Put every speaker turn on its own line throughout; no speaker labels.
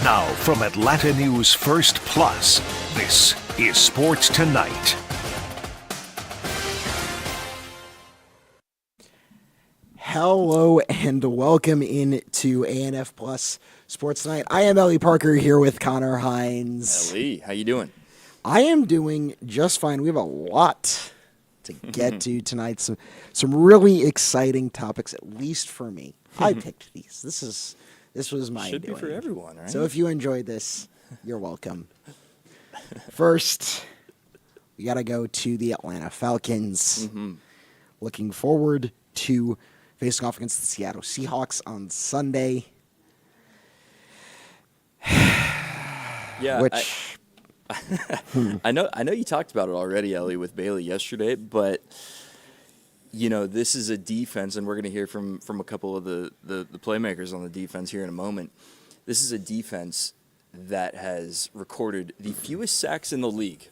Now from Atlanta News First Plus, this is Sports Tonight.
Hello and welcome into ANF Plus Sports Tonight. I am Ellie Parker here with Connor Hines.
Ellie, how you doing?
I am doing just fine. We have a lot to get to tonight. Some really exciting topics, at least for me. I picked these. This was my
Should
doing.
be for everyone, right?
So if you enjoyed this, you're welcome. First, we got to go to the Atlanta Falcons. Looking forward to facing off against the Seattle Seahawks on Sunday.
Yeah,
Which
I know you talked about it already, Ellie, with Bailey yesterday, but you know, this is a defense, and we're going to hear from a couple of the playmakers on the defense here in a moment. This is a defense that has recorded the fewest sacks in the league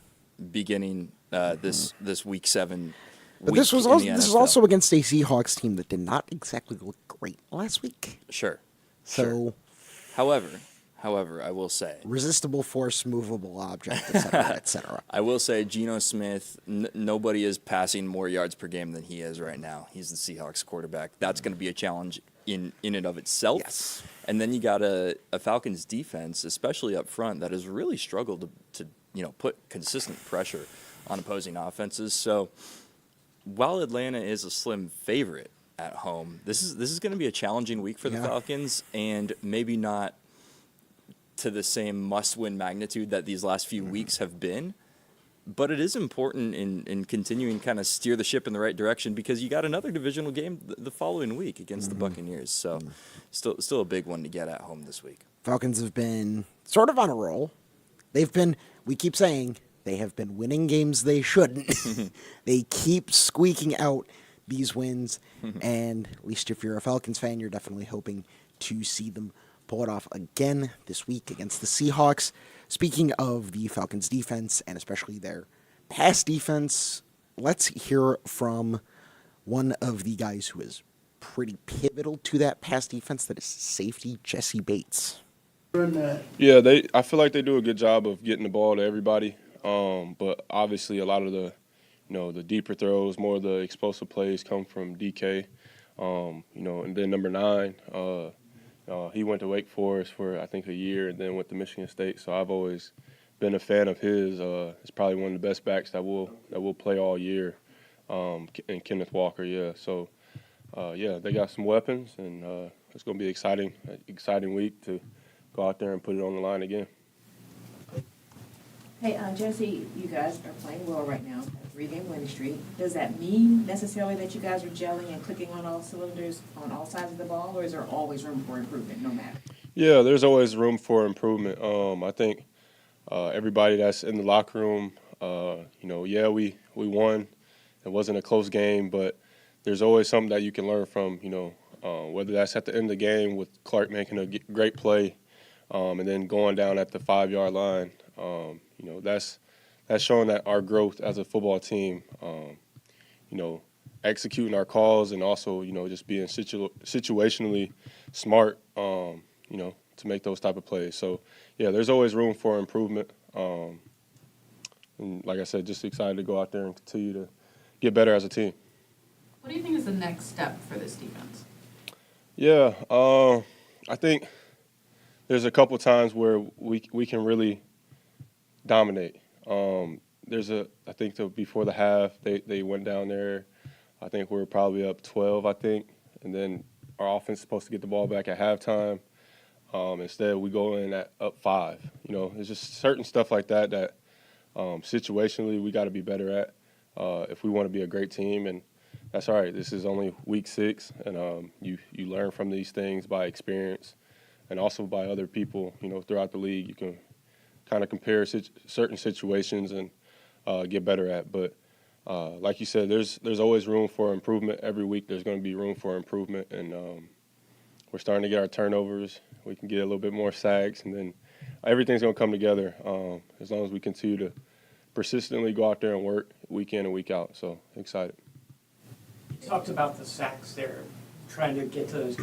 beginning this week 7.
But this was also against a Seahawks team that did not exactly look great last week.
Sure.
So,
However, I will say
resistible force, movable object, etc., etc.
I will say Geno Smith, nobody is passing more yards per game than he is right now. He's the Seahawks quarterback. That's going to be a challenge in and of itself.
Yes.
And then you got a Falcons defense, especially up front, that has really struggled to put consistent pressure on opposing offenses. So while Atlanta is a slim favorite at home, this is going to be a challenging week for the Falcons, and maybe not to the same must-win magnitude that these last few weeks have been. But it is important in continuing kind of steer the ship in the right direction, because you got another divisional game the following week against the Buccaneers. So still a big one to get at home this week.
Falcons have been sort of on a roll. We keep saying, they have been winning games they shouldn't. They keep squeaking out these wins. And at least if you're a Falcons fan, you're definitely hoping to see them pull it off again this week against the Seahawks. Speaking of the Falcons defense, and especially their pass defense, let's hear from one of the guys who is pretty pivotal to that pass defense, that is safety Jesse Bates.
Yeah, I feel like they do a good job of getting the ball to everybody. But obviously a lot of the deeper throws, more of the explosive plays come from DK. And then number 9, he went to Wake Forest for, I think, a year, and then went to Michigan State. So I've always been a fan of his. He's probably one of the best backs that will play all year. And Kenneth Walker, yeah. So, they got some weapons, and it's going to be an exciting week to go out there and put it on the line again.
Hey, Jesse, you guys are playing well right now, a 3-game winning streak. Does that mean necessarily that you guys are gelling and clicking on all cylinders on all sides of the ball, or is there always room for improvement, no matter?
Yeah, there's always room for improvement. I think everybody that's in the locker room, we won. It wasn't a close game, but there's always something that you can learn from, whether that's at the end of the game with Clark making a great play and then going down at the 5-yard line. That's showing that our growth as a football team, executing our calls, and also, just being situationally smart, to make those type of plays. So, yeah, there's always room for improvement. And like I said, just excited to go out there and continue to get better as a team.
What do you think is the next step for this defense?
Yeah, I think there's a couple times where we can really dominate. I think before the half, they went down there. I think we were probably up 12, and then our offense is supposed to get the ball back at halftime. Instead, we go in at up 5. It's just certain stuff like that situationally we got to be better at if we want to be a great team. And that's all right. This is only week 6, and you learn from these things by experience and also by other people, throughout the league. You can kind of compare certain situations and get better at. But like you said, there's always room for improvement. Every week there's going to be room for improvement, and we're starting to get our turnovers. We can get a little bit more sacks, and then everything's going to come together as long as we continue to persistently go out there and work week in and week out. So excited.
You talked about the sacks there, trying to get to those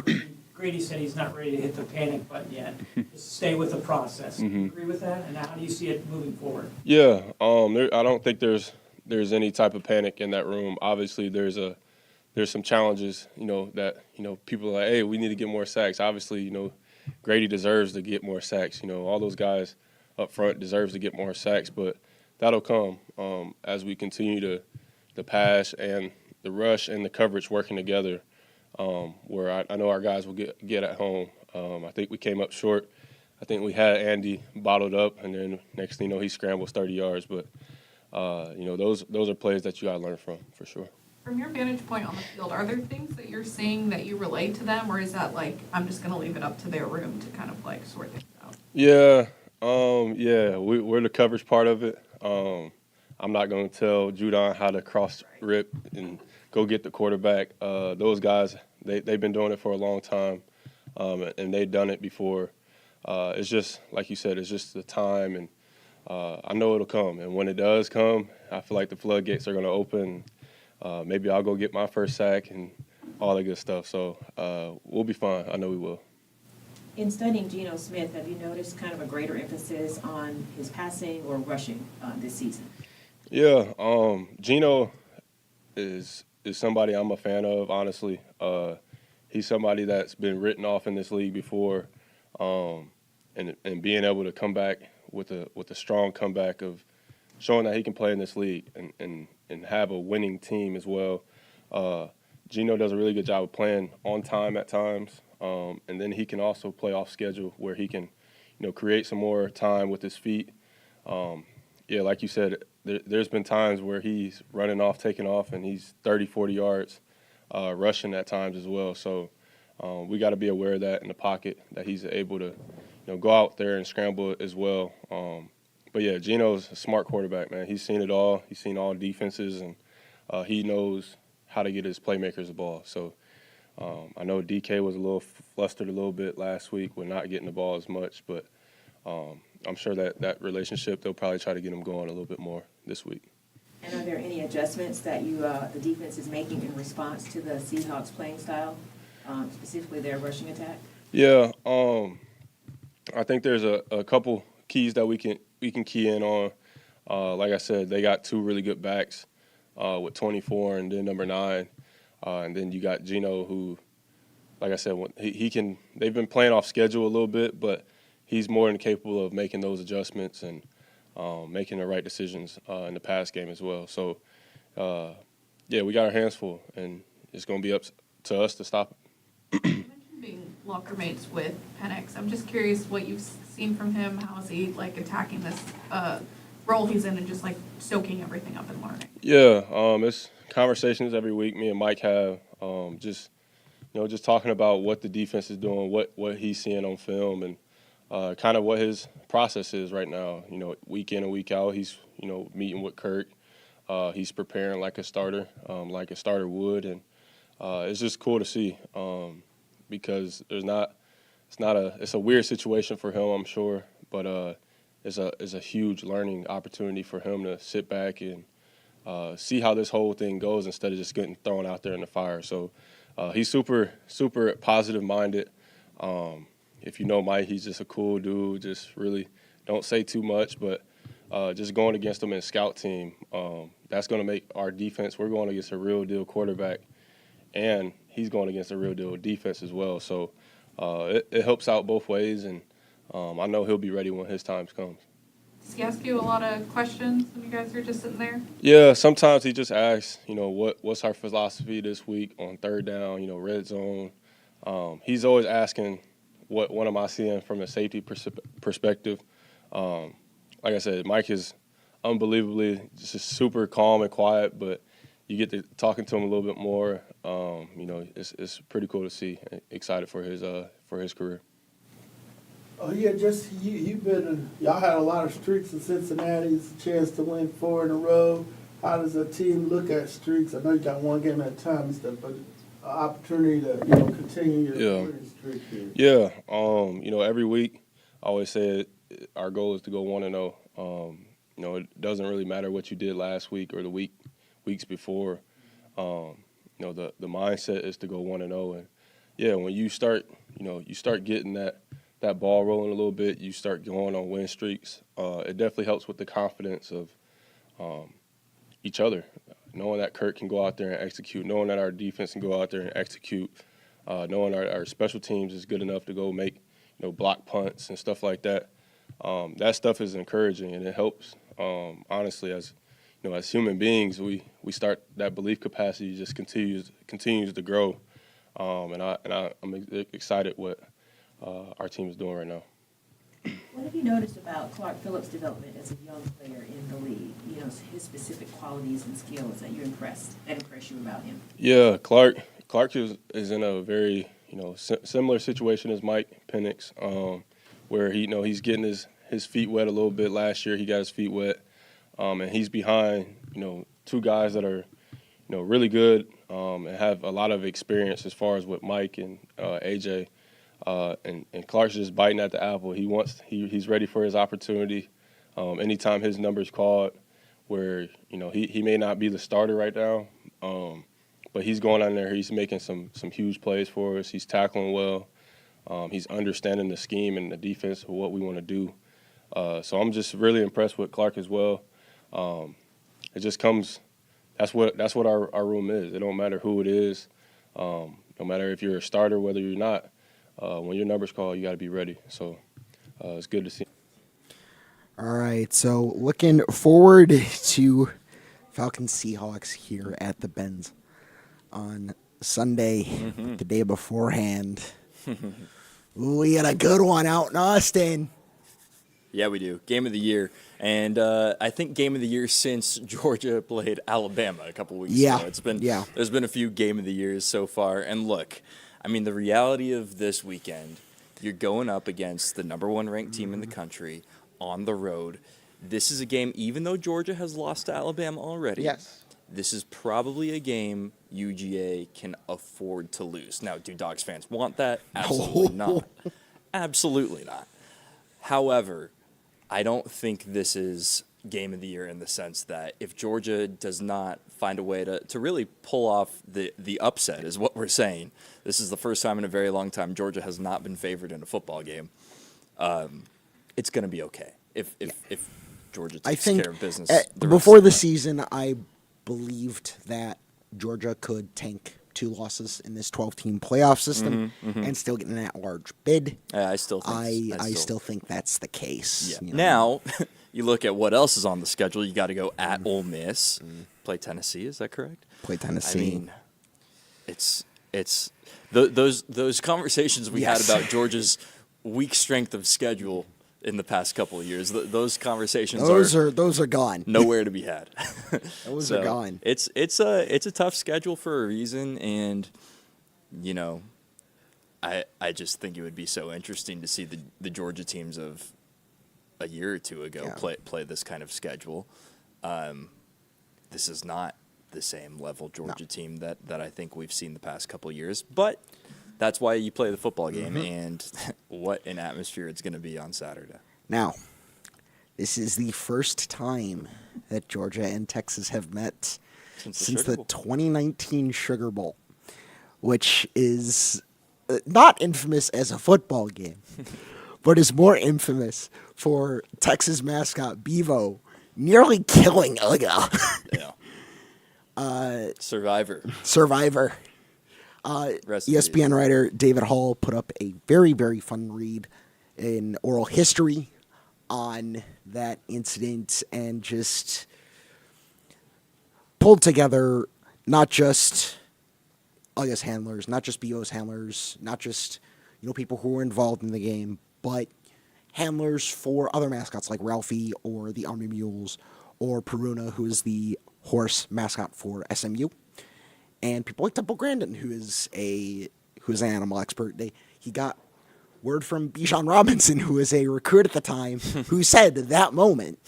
Grady said he's not ready to hit the panic button yet. Just stay with the process. Do you agree with that? And how do you see it moving forward?
Yeah, I don't think there's any type of panic in that room. Obviously, there's some challenges, that people are like, hey, we need to get more sacks. Obviously, Grady deserves to get more sacks. All those guys up front deserves to get more sacks, but that'll come as we continue to pass and the rush and the coverage working together. Where I know our guys will get at home. I think we came up short. I think we had Andy bottled up, and then next thing you know, he scrambles 30 yards. But those are plays that you got to learn from for sure.
From your vantage point on the field, are there things that you're seeing that you relate to them, or is that like, I'm just going to leave it up to their room to kind of like sort things out?
Yeah, we're the coverage part of it. I'm not going to tell Judon how to cross rip and go get the quarterback. Those guys, they've been doing it for a long time, and they've done it before. It's just, like you said, it's just the time, and I know it'll come. And when it does come, I feel like the floodgates are going to open. Maybe I'll go get my first sack and all that good stuff. So we'll be fine. I know we will.
In studying Geno Smith, have you noticed kind of a greater emphasis on his passing or rushing this season?
Yeah, Geno is somebody I'm a fan of, honestly. He's somebody that's been written off in this league before, and being able to come back with a strong comeback of showing that he can play in this league and have a winning team as well. Geno does a really good job of playing on time at times, and then he can also play off schedule where he can, create some more time with his feet. Yeah, like you said, there's been times where he's running off, taking off, and he's 30, 40 yards rushing at times as well. So we got to be aware of that in the pocket, that he's able to go out there and scramble as well. But, yeah, Geno's a smart quarterback, man. He's seen it all. He's seen all defenses, and he knows how to get his playmakers the ball. So I know DK was a little flustered a little bit last week with not getting the ball as much, but I'm sure that relationship, they'll probably try to get him going a little bit more this week.
And are there any adjustments that the defense is making in response to the Seahawks playing style, specifically their rushing attack?
Yeah, I think there's a couple keys that we can key in on. Like I said, they got two really good backs with 24 and then number 9. And then you got Geno, who, like I said, he can. They've been playing off schedule a little bit, but he's more than capable of making those adjustments and making the right decisions in the pass game as well. So, yeah, we got our hands full, and it's going to be up to us to stop it.
You mentioned being locker mates with Penix. I'm just curious what you've seen from him. How is he like attacking this role he's in and just like soaking everything up and learning? Yeah,
it's conversations every week me and Mike have, just talking about what the defense is doing, what he's seeing on film, and kind of what his process is right now. Week in and week out, he's meeting with Kirk. He's preparing like a starter would, and it's just cool to see because it's a weird situation for him, I'm sure, but it's a huge learning opportunity for him to sit back and see how this whole thing goes instead of just getting thrown out there in the fire. So he's super, super positive minded. If you know Mike, he's just a cool dude, just really don't say too much, but just going against him in scout team, that's going to make our defense, we're going against a real deal quarterback, and he's going against a real deal defense as well. So it helps out both ways, and I know he'll be ready when his time comes.
Does he ask you a lot of questions when you guys are just sitting there?
Yeah, sometimes he just asks, what's our philosophy this week on third down, red zone. He's always asking, what am I seeing from a safety perspective. Like I said, Mike is unbelievably just super calm and quiet, but you get to talking to him a little bit more. It's pretty cool to see. Excited for his career.
Oh yeah, just you've been y'all had a lot of streaks in Cincinnati. It's a chance to win 4 in a row. How does a team look at streaks? I know you got one game at a time and stuff, but an opportunity to continue your winning streak here.
Yeah, every week I always say our goal is to go 1-0. It doesn't really matter what you did last week or the weeks before. The mindset is to go 1-0, and when you start getting that ball rolling a little bit, you start going on win streaks. It definitely helps with the confidence of each other, knowing that Kurt can go out there and execute, knowing that our defense can go out there and execute, knowing our special teams is good enough to go make block punts and stuff like that. That stuff is encouraging, and it helps. Honestly, as human beings, we start that belief capacity just continues to grow, and I'm excited what our team is doing right now.
What have you noticed about Clark Phillips' development as a young player in the league? His specific qualities and skills that impress you about him.
Yeah, Clark is in a very similar situation as Mike Penix, where he's getting his feet wet a little bit. Last year he got his feet wet, and he's behind two guys that are really good and have a lot of experience as far as with Mike and AJ. And Clark's just biting at the apple. He's ready for his opportunity. Anytime his number's called, where he may not be the starter right now, but he's going on there. He's making some huge plays for us. He's tackling well. He's understanding the scheme and the defense of what we want to do. So I'm just really impressed with Clark as well. It just comes. That's what our room is. It don't matter who it is. No matter if you're a starter, whether you're not. When your number's called, you got to be ready. So it's good to see.
All right, so looking forward to Falcons Seahawks here at the Benz on Sunday, the day beforehand. We got a good one out in Austin.
Yeah, we do. Game of the year. And I think game of the year since Georgia played Alabama a couple weeks ago. There's been a few game of the years so far. And look, I mean, the reality of this weekend, you're going up against the number one ranked team in the country on the road. This is a game, even though Georgia has lost to Alabama already, this is probably a game UGA can afford to lose. Now, do Dogs fans want that? Absolutely not. Absolutely not. However, I don't think this is game of the year in the sense that if Georgia does not find a way to really pull off the upset is what we're saying. This is the first time in a very long time Georgia has not been favored in a football game. It's going to be okay if Georgia takes care of business.
Before the season, I believed that Georgia could tank 2 losses in this 12-team playoff system and still get an at-large bid.
I still
think that's the case.
Yeah. Now, you look at what else is on the schedule. You got to go at Ole Miss, play Tennessee. Is that correct?
Play Tennessee.
I mean, it's those conversations we had about Georgia's weak strength of schedule in the past couple of years. Those conversations
those are gone.
Nowhere to be had.
Those are gone.
It's a tough schedule for a reason, and I just think it would be so interesting to see the Georgia teams of a year or two ago play this kind of schedule. This is not the same level Georgia team that I think we've seen the past couple of years, but that's why you play the football game, and what an atmosphere it's going to be on Saturday.
Now, this is the first time that Georgia and Texas have met since the 2019 Sugar Bowl, which is not infamous as a football game, but is more infamous for Texas mascot Bevo nearly killing Uga.
Yeah. Survivor.
ESPN writer David Hall put up a very, very fun read in oral history on that incident and just pulled together not just Uga's handlers, not just Bevo's handlers, not just people who were involved in the game, but handlers for other mascots like Ralphie or the Army Mules or Peruna, who is the horse mascot for SMU. And people like Temple Grandin, who is an animal expert. He got word from Bijan Robinson, who was a recruit at the time, who said at that moment,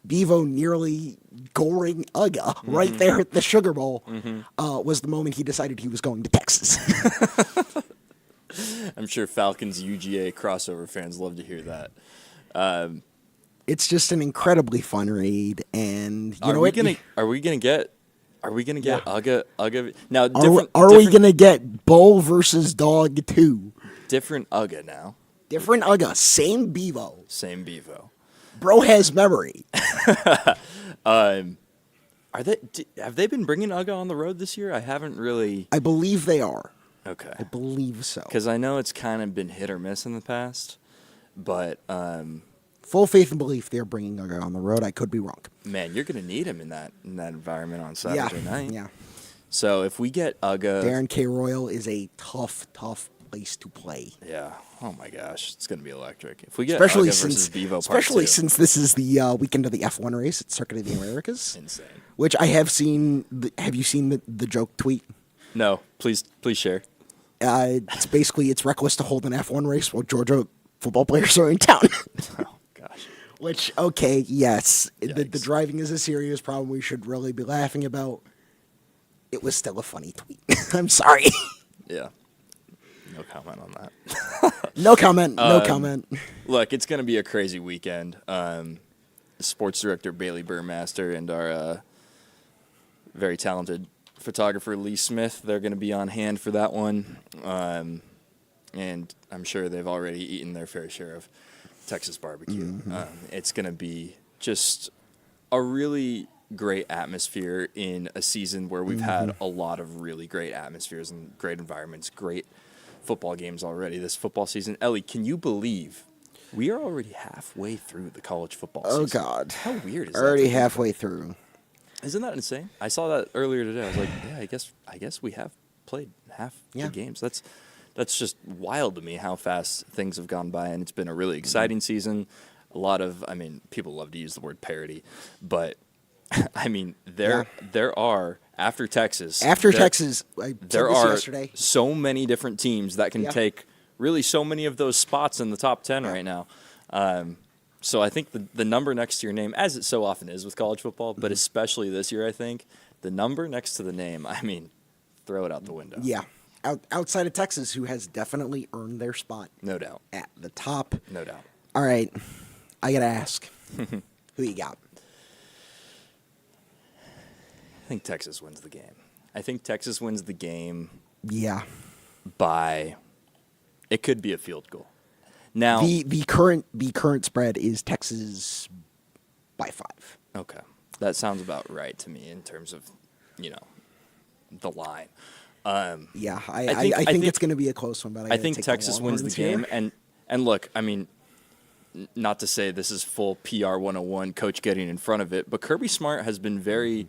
Bevo nearly goring Uga right there at the Sugar Bowl was the moment he decided he was going to Texas.
I'm sure Falcons UGA crossover fans love to hear that.
It's just an incredibly fun read, and
are we gonna get Are we gonna get Uga now?
Are we gonna get Bull versus Dawg 2?
Different Uga now?
Different Uga, same Bevo.
Same Bevo.
Bro has memory.
Have they been bringing Uga on the road this year? I haven't really.
I believe they are.
Okay.
I believe so.
Because I know it's kind of been hit or miss in the past, but
Full faith and belief they're bringing Uga on the road. I could be wrong.
man, you're gonna need him in that environment on Saturday night.
Yeah.
So if we get Uga,
Darren K. Royal is a tough place to play.
yeah. Oh my gosh, it's gonna be electric. If we get
Especially
Uga versus
since,
Bevo Part 2.
since this is the weekend of the F1 race at Circuit of the Americas.
Insane.
Which I have seen. Have you seen the joke tweet?
No, please share.
It's reckless to hold an F1 race while Georgia football players are in town.
Oh gosh.
Which, okay, yes, the
Yikes.
driving is a serious problem we should really be laughing about. It was still a funny tweet. I'm sorry.
Yeah. No comment on that.
No comment. No comment.
Look, it's going to be a crazy weekend. Sports director Bailey Burmaster and our very talented photographer Lee Smith, they're going to be on hand for that one. And I'm sure they've already eaten their fair share of Texas barbecue.
Mm-hmm.
It's going to be just a really great atmosphere in a season where we've had a lot of really great atmospheres and great environments, great football games already this football season. Ellie, can you believe we are already halfway through the college football season?
Oh, God.
How weird is that?
Already halfway through.
Isn't that insane? I saw that earlier today. I was like, yeah, I guess we have played half the games. That's just wild to me how fast things have gone by, and it's been a really exciting season. A lot of, I mean, people love to use the word parity, but I mean, there are after Texas.
I said
There
this
are
yesterday.
so many different teams that can take really so many of those spots in the top 10 right now. So I think the number next to your name, as it so often is with college football, but especially this year, I think the number next to the name, I mean, throw it out the window.
Yeah. Outside of Texas, who has definitely earned their spot.
No doubt.
At the top.
No doubt.
All right. I got to ask. Who you got?
I think Texas wins the game. I think Texas wins the game
Yeah.
by, it could be a field goal. Now,
The current spread is Texas by 5.
okay, that sounds about right to me in terms of, the line.
Yeah, I think it's going to be a close one, but
I think Texas wins the game. And look, I mean, not to say this is full PR 101, coach getting in front of it, but Kirby Smart has been very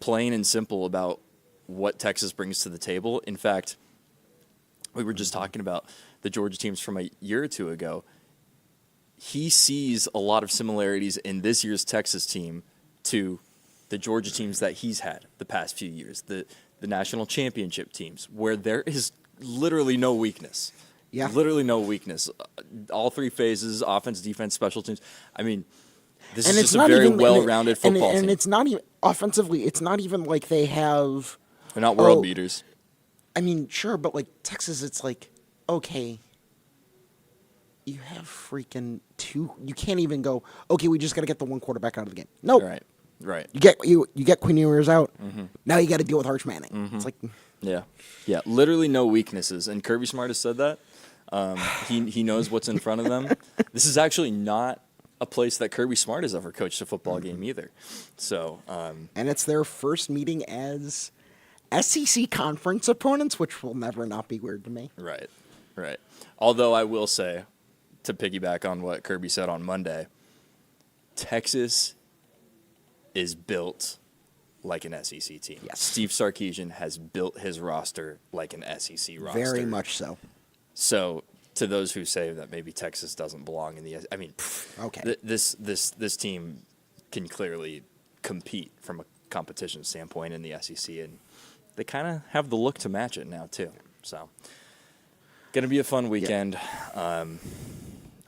plain and simple about what Texas brings to the table. In fact, we were just talking about the Georgia teams from a year or two ago. He sees a lot of similarities in this year's Texas team to the Georgia teams that he's had the past few years, the national championship teams, where there is literally no weakness.
Yeah.
Literally no weakness. All three phases, offense, defense, special teams. I mean, this
And
is
it's
just a
not
very
even-
well-rounded football
and
team.
it's not even offensively. It's not even like they have.
They're not world
oh,
beaters.
I mean, sure, but like Texas, it's like okay. You have freaking 2. You can't even go. Okay, we just got to get the one quarterback out of the game. Nope.
Right.
You get Quinn Ewers out. Now you got to deal with Arch Manning. It's like
Yeah. Literally no weaknesses, and Kirby Smart has said that. He knows what's in front of them. This is actually not a place that Kirby Smart has ever coached a football game either. So,
and it's their first meeting as SEC conference opponents, which will never not be weird to me.
right. Although I will say, to piggyback on what Kirby said on Monday, Texas is built like an SEC team.
Yes.
Steve Sarkisian has built his roster like an SEC roster.
Very much so.
So, to those who say that maybe Texas doesn't belong in the, I mean,
Okay.
this team can clearly compete from a competition standpoint in the SEC, and they kind of have the look to match it now too. So, gonna be a fun weekend.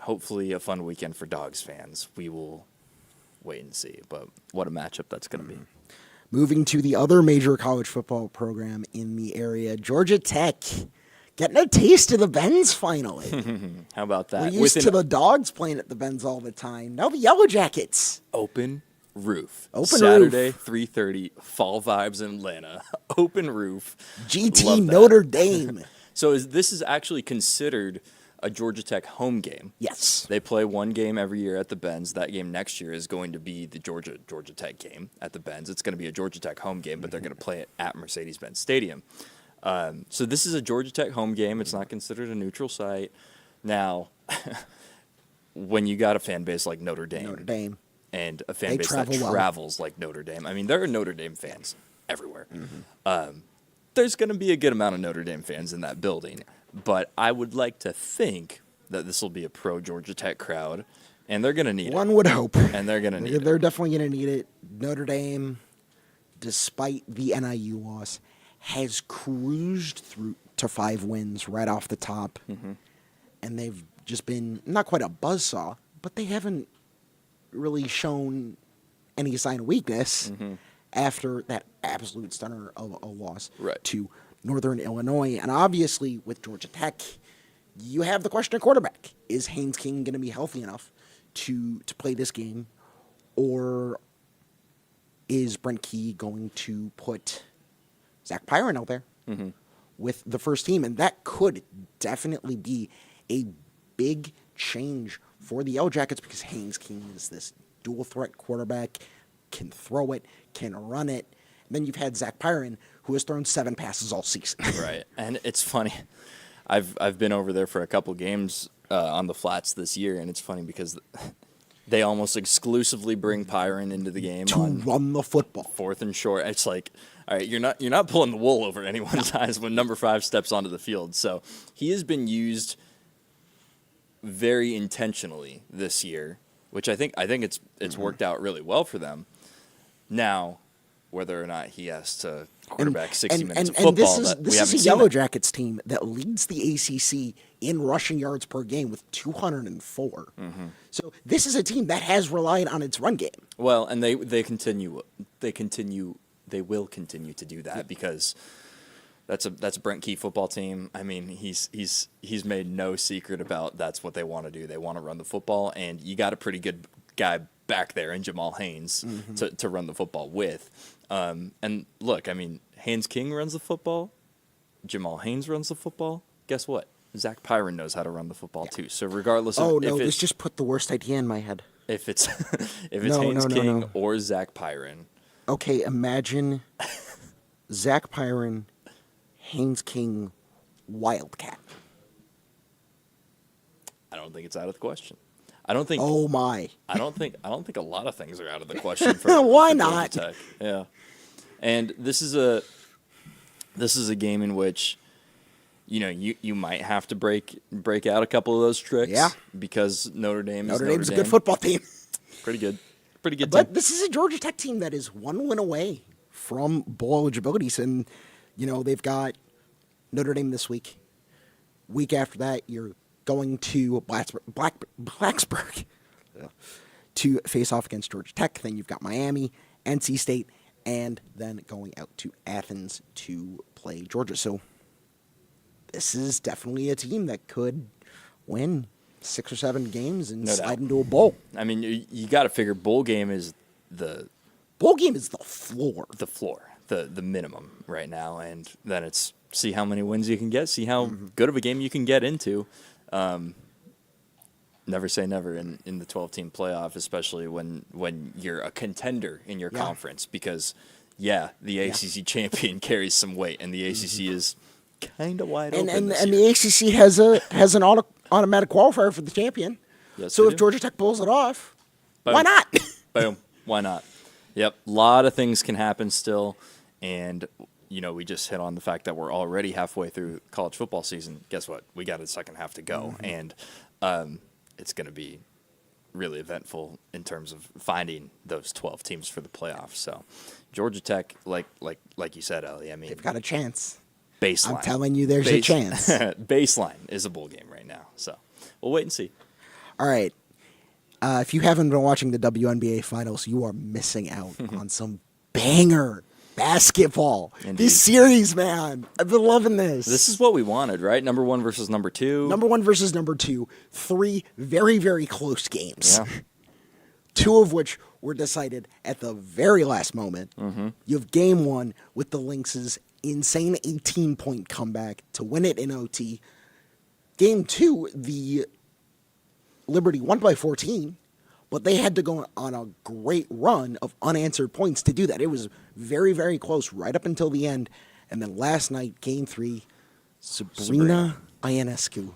Hopefully, a fun weekend for Dogs fans. We will wait and see, but what a matchup that's gonna be.
Moving to the other major college football program in the area, Georgia Tech, getting a taste of the Benz finally.
How about that?
We're used to the Dogs playing at the Benz all the time. Now the Yellow Jackets.
open roof.
Open
Saturday,
roof.
3:30, fall vibes in Atlanta. Open roof.
GT
Love that.
Notre Dame.
So this is actually considered a Georgia Tech home game.
Yes.
They play one game every year at the Benz. That game next year is going to be the Georgia Tech game at the Benz. It's going to be a Georgia Tech home game, but they're going to play it at Mercedes-Benz Stadium. So this is a Georgia Tech home game. It's not considered a neutral site. Now, when you got a fan base like Notre Dame and a fan
They
base that
travel well.
travels like Notre Dame, I mean, there are Notre Dame fans everywhere. There's going to be a good amount of Notre Dame fans in that building. But I would like to think that this will be a pro-Georgia Tech crowd, and they're going to need it.
One would hope.
And they're going to need
They're
it.
definitely going to need it. Notre Dame, despite the NIU loss, has cruised through to 5 wins right off the top. And they've just been not quite a buzzsaw, but they haven't really shown any sign of weakness after that absolute stunner of a loss
Right.
to Northern Illinois. And obviously, with Georgia Tech, you have the question at quarterback. Is Haynes King going to be healthy enough to play this game? Or is Brent Key going to put Zach Pyron out there with the first team? And that could definitely be a big change for the Yellow Jackets because Haynes King is this dual-threat quarterback, can throw it, can run it. And then you've had Zach Pyron, who has thrown 7 passes all season.
Right. And it's funny. I've been over there for a couple games on the flats this year, and it's funny because they almost exclusively bring Pyron into the game
to
on
run the football.
4th and short. It's like, all right, you're not pulling the wool over anyone's eyes when number 5 steps onto the field. So he has been used very intentionally this year, which I think it's worked out really well for them. Now, whether or not he has to quarterback 60 minutes of football,
this is a Yellow Jackets team that leads the ACC in rushing yards per game with 204. So this is a team that has relied on its run game.
Well, and they will continue to do that because that's a Brent Key football team. I mean, he's made no secret about that's what they want to do. They want to run the football, and you got a pretty good guy back there in Jamal Haynes to run the football with. And look, I mean, Haynes King runs the football. Jamal Haynes runs the football. Guess what? Zach Pyron knows how to run the football too. So regardless of
This just put the worst idea in my head.
if it's Haynes King or Zach Pyron.
Okay, imagine Zach Pyron, Haynes King, Wildcat.
I don't think it's out of the question. I don't think.
Oh my!
I don't think a lot of things are out of the question for
Why
for
not?
Georgia Tech. Yeah, and this is a game in which, you might have to break out a couple of those tricks.
Yeah.
Because Notre Dame's
a good football team.
Pretty good team.
But this is a Georgia Tech team that is 1 win away from bowl eligibility. And, they've got Notre Dame this week. Week after that, you're going to Blacksburg to face off against Georgia Tech. Then you've got Miami, NC State, and then going out to Athens to play Georgia. So this is definitely a team that could win 6 or 7 games and slide into a bowl.
I mean, you got to figure bowl game is the
floor.
The minimum right now, and then it's see how many wins you can get, see how good of a game you can get into. Never say never in the 12-team playoff, especially when you're a contender in your conference, because the ACC champion carries some weight, and the ACC is kind of wide open.
And the ACC has an automatic qualifier for the champion.
Yes,
so
they
if
do.
Georgia Tech pulls it off,
Boom.
why not?
Boom, why not? Yep, a lot of things can happen still, and we just hit on the fact that we're already halfway through college football season. Guess what? We got a second half to go, and it's going to be really eventful in terms of finding those 12 teams for the playoffs. So, Georgia Tech, like you said, Ellie, I mean,
They've got a chance.
Baseline.
I'm telling you, there's a chance.
Baseline is a bowl game right now. So, we'll wait and see.
All right. If you haven't been watching the WNBA finals, you are missing out on some banger basketball.
Indeed.
This series, man. I've been loving this.
This is what we wanted, right? Number 1 versus number 2.
Number 1 versus number 2. 3 very, very close games.
Yeah.
2 of which were decided at the very last moment. You have game 1 with the Lynx's insane 18-point comeback to win it in OT. Game 2, the Liberty won by 14, but they had to go on a great run of unanswered points to do that. It was very, very close right up until the end. And then last night, game 3, Sabrina Ionescu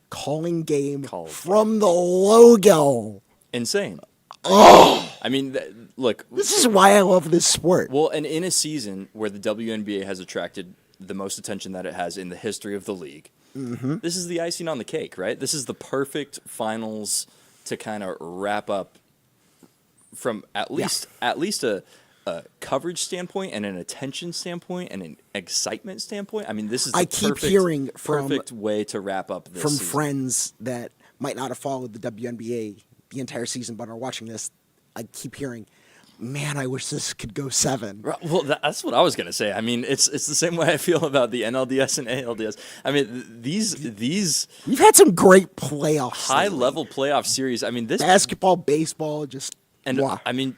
calling game from the logo.
Insane. Oh! I mean, look.
This is why I love this sport.
Well, and in a season where the WNBA has attracted the most attention that it has in the history of the league, this is the icing on the cake, right? This is the perfect finals to kind of wrap up from at least a coverage standpoint and an attention standpoint and an excitement standpoint. I mean, this is the perfect way to wrap up this
from
season.
Friends that might not have followed the WNBA the entire season but are watching this. I keep hearing, man, I wish this could go 7.
Well, that's what I was gonna say. I mean, it's the same way I feel about the NLDS and ALDS. I mean, these
we've had some great playoffs,
high level playoff series. I mean, this
basketball, baseball, just
I mean,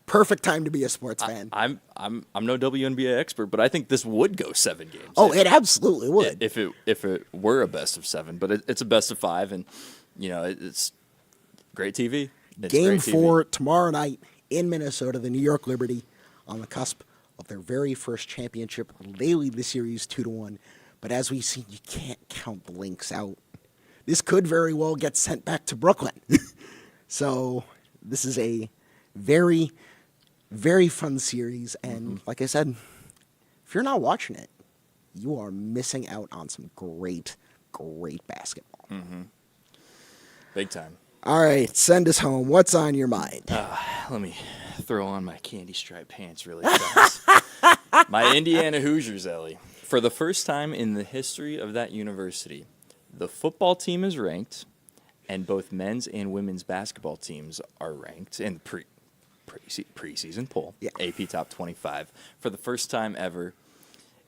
perfect time to be a sports fan.
I'm no WNBA expert, but I think this would go 7 games.
Oh, it absolutely would
if it were a best of 7, but it's a best of 5, and you know it's great TV. It's
Game
great TV.
4 tomorrow night in Minnesota. The New York Liberty on the cusp of their very first championship. They lead the series 2-1, but as we see, you can't count the Lynx out. This could very well get sent back to Brooklyn. So this is a very, very fun series, and like I said, if you're not watching it, you are missing out on some great, great basketball.
Big time.
All right, send us home. What's on your mind?
Let me throw on my candy striped pants really fast. My Indiana Hoosiers, Ellie. For the first time in the history of that university, the football team is ranked, and both men's and women's basketball teams are ranked in the preseason poll, AP Top 25. For the first time ever,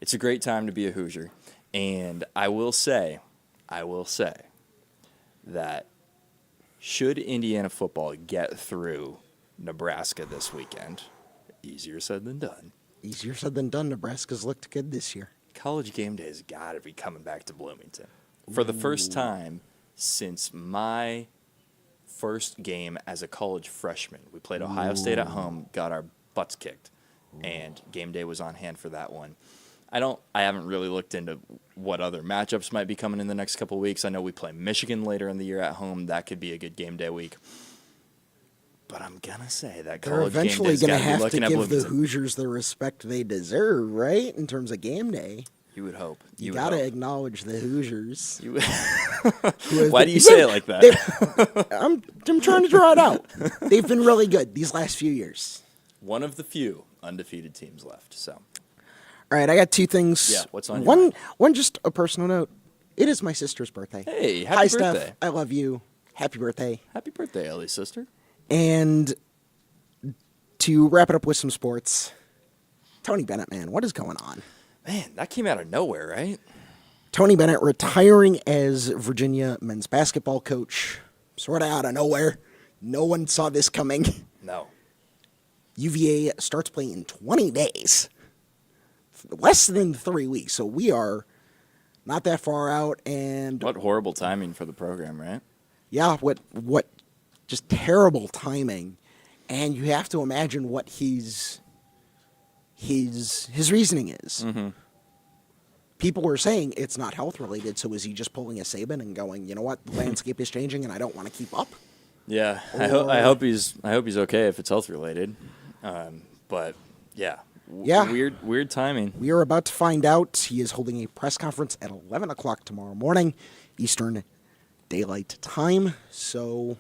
it's a great time to be a Hoosier. And I will say that should Indiana football get through Nebraska this weekend, easier said than done.
Easier said than done. Nebraska's looked good this year.
College game day has got to be coming back to Bloomington. For the first time since my first game as a college freshman. We played Ohio State at home, got our butts kicked, and game day was on hand for that one. I haven't really looked into what other matchups might be coming in the next couple of weeks. I know we play Michigan later in the year at home. That could be a good game day week. But I'm going to say that
they're
college game day
eventually
is
going to
got to be
have to
looking at
give the
Bloomington.
Hoosiers the respect they deserve, right? In terms of game day.
You would hope.
You got to acknowledge the Hoosiers.
Why do you say it like that?
I'm trying to draw it out. They've been really good these last few years.
One of the few undefeated teams left. So,
all right, I got two things.
Yeah, what's on your mind?
One, just a personal note. It is my sister's birthday.
Hey,
Hi,
happy birthday.
Steph. I love you. Happy birthday.
Happy birthday, Ellie's sister.
And to wrap it up with some sports, Tony Bennett, man, what is going on?
Man, that came out of nowhere, right?
Tony Bennett retiring as Virginia men's basketball coach, sort of out of nowhere. No one saw this coming.
No.
UVA starts playing in 20 days. Less than 3 weeks, so we are not that far out. And
What horrible timing for the program, right?
yeah, what just terrible timing. And you have to imagine what his reasoning is.
Mm-hmm.
People were saying it's not health related, so is he just pulling a Saban and going, you know what, the landscape is changing and I don't want to keep up?
Yeah, I hope he's okay if it's health related. But yeah, weird timing.
We are about to find out. He is holding a press conference at 11 o'clock tomorrow morning, Eastern Daylight Time. So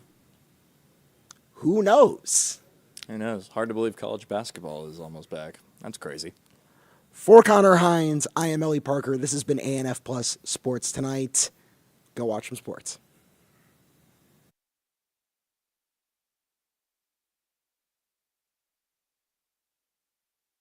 who knows?
Who knows? Hard to believe college basketball is almost back. That's crazy.
For Connor Hines, I am Ellie Parker. This has been ANF Plus Sports Tonight. Go watch some sports.